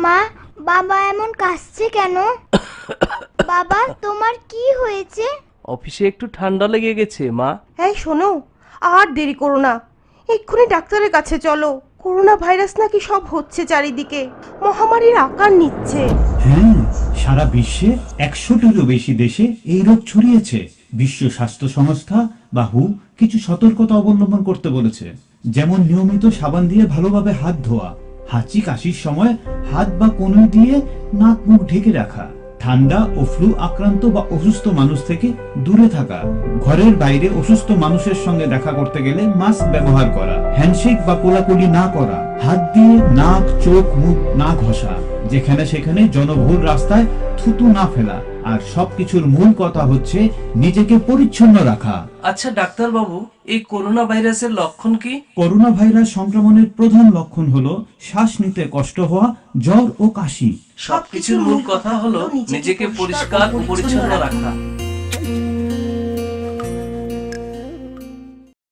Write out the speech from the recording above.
মা, বাবা এমন কাশছে কেন? বাবা, তোমার কি হয়েছে? অফিসে একটু ঠান্ডা লেগে গেছে মা। এই শোনো, আর দেরি করো না, এক্ষুনি ডাক্তারের কাছে চলো। করোনা ভাইরাস নাকি সব হচ্ছে চারিদিকে, মহামারীর আকার নিচ্ছে। হ্যাঁ, সারা বিশ্বে 100টিরও বেশি দেশে এই রোগ ছড়িয়েছে। বিশ্ব স্বাস্থ্য সংস্থা বা হু কিছু সতর্কতা অবলম্বন করতে বলেছে, যেমন নিয়মিত সাবান দিয়ে ভালোভাবে হাত ধোয়া, হাঁচি কাশির সময় হাত বা কনুই দিয়ে নাক মুখ ঢেকে রাখা, ঠান্ডা ও ফ্লু আক্রান্ত বা অসুস্থ মানুষ থেকে দূরে থাকা, ঘরের বাইরে অসুস্থ মানুষের সঙ্গে দেখা করতে গেলে মাস্ক ব্যবহার করা, হ্যান্ডশেক বা কোলাকুলি না করা, হাত দিয়ে নাক চোখ মুখ না ঘষা, যেখানে সেখানে জনবহুল রাস্তায় থুতু না ফেলা, আর সবকিছুর মূল কথা হচ্ছে নিজেকে পরিচ্ছন্ন রাখা। আচ্ছা ডাক্তার বাবু, এই করোনা ভাইরাসের লক্ষণ কি? করোনা ভাইরাস সংক্রমণের প্রধান লক্ষণ হলো শ্বাস নিতে কষ্ট হওয়া, জ্বর ও কাশি। সবকিছুর মূল কথা হলো নিজেকে পরিষ্কার ও পরিচ্ছন্ন রাখা।